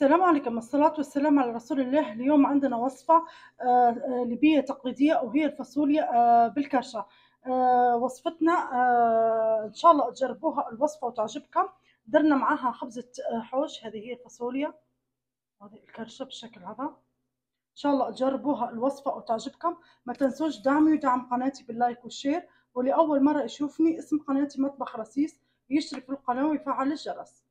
السلام عليكم، الصلاة والسلام على رسول الله. اليوم عندنا وصفة ليبية تقليدية وهي الفاصوليا بالكرشة. وصفتنا إن شاء الله تجربوها الوصفة وتعجبكم. درنا معاها خبزة حوش. هذه هي الفاصوليا، هذه الكرشة بالشكل هذا. إن شاء الله تجربوها الوصفة وتعجبكم. ما تنسوش دعمي ودعم قناتي باللايك والشير، ولأول مرة يشوفني اسم قناتي مطبخ رسيس يشترك في القناة ويفعل الجرس.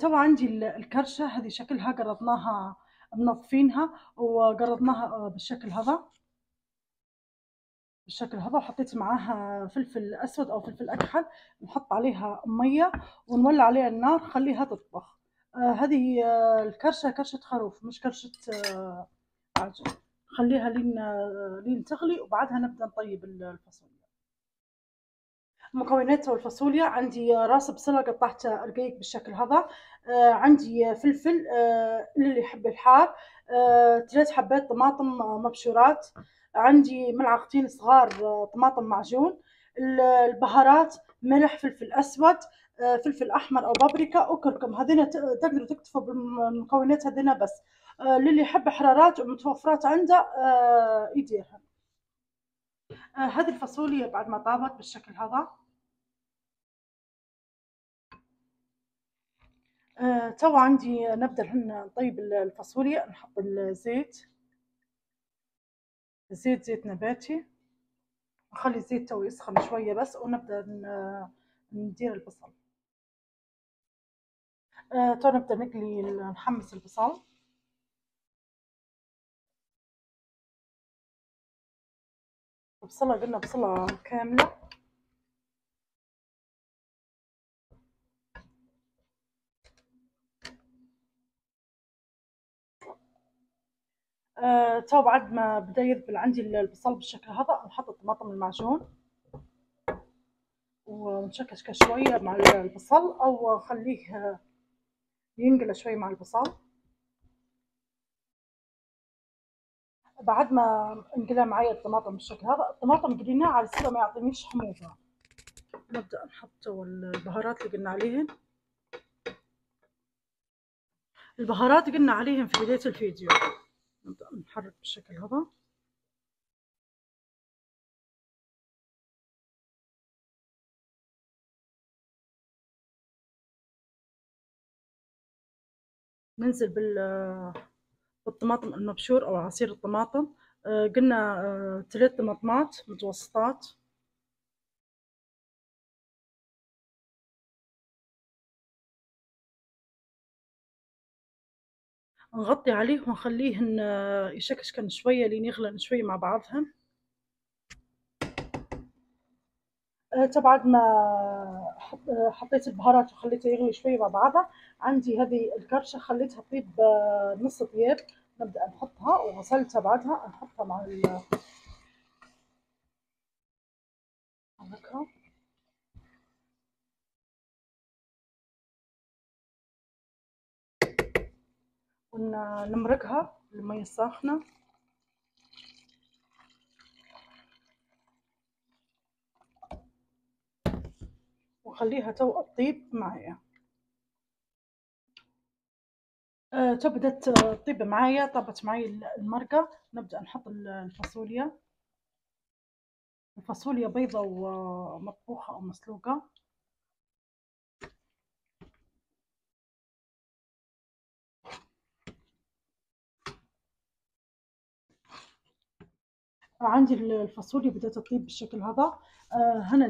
تو عندي الكرشة هذه شكلها قرضناها، منظفينها وقرضناها بالشكل هذا، بالشكل هذا. وحطيت معاها فلفل أسود أو فلفل أكحل، نحط عليها مية ونولع عليها النار خليها تطبخ. هذه الكرشة كرشة خروف مش كرشة عجل. خليها لين تغلي وبعدها نبدأ نطيب الفاصوليا. مكونات الفاصوليا: عندي راس بصلة قطعته رقيق بالشكل هذا، عندي فلفل اللي يحب الحار، 3 حبات طماطم مبشورات، عندي ملعقتين صغار طماطم معجون. البهارات: ملح، فلفل أسود، فلفل أحمر أو بابريكا وكركم. هذين تقدروا تكتفوا بالمكونات هذين بس. للي يحب حرارات ومتوفرات عنده يديرها. هذه الفاصوليا بعد ما طابت بالشكل هذا. تو عندي نبدأ نطيب الفاصوليا. نحط الزيت، زيت نباتي، نخلي الزيت تو يسخن شوية بس ونبدأ ندير البصل. تو نبدأ نحمص البصل. البصلة قلنا بصلة كاملة. تو بعد ما بدأ يذبل عندي البصل بالشكل هذا، نحط الطماطم المعجون ونشكشكه شوية مع البصل أو خليه ينقل شوي مع البصل. بعد ما انقلى معي الطماطم بالشكل هذا، الطماطم قليناها على اساس ما يعطينيش حموضة. نبدأ نحط البهارات اللي قلنا عليهن. البهارات قلنا عليهن في بداية الفيديو. نبدأ نحرك بالشكل هذا. ننزل بالطماطم المبشور أو عصير الطماطم. قلنا 3 طماطمات متوسطات. نغطي عليه ونخليهن يشكشكن شوية لين يغلن شوية مع بعضهن. بعد ما حطيت البهارات وخليتها يغلي شوية مع بعضها، عندي هذه الكرشة خليتها تطيب نص طياب. نبدأ نحطها وغسلتها، بعدها نحطها مع هكا ونمرقها بالمية الساخنة. وخليها تو تطيب معايا. تو بدأت تطيب معايا، طابت معي المرقة. نبدأ نحط الفاصوليا. الفاصوليا بيضة ومطبوخة أو مسلوقة. عندي الفاصوليا بدأت تطيب بالشكل هذا. هنا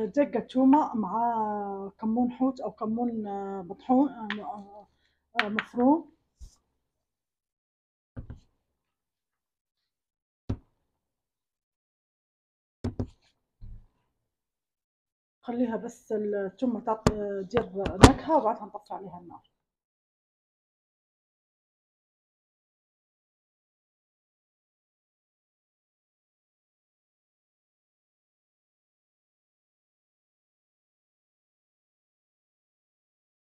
دقة تومة مع كمون حوت أو كمون مطحون مفروم. خليها بس التومة دير نكهة وبعدها نطفي عليها النار.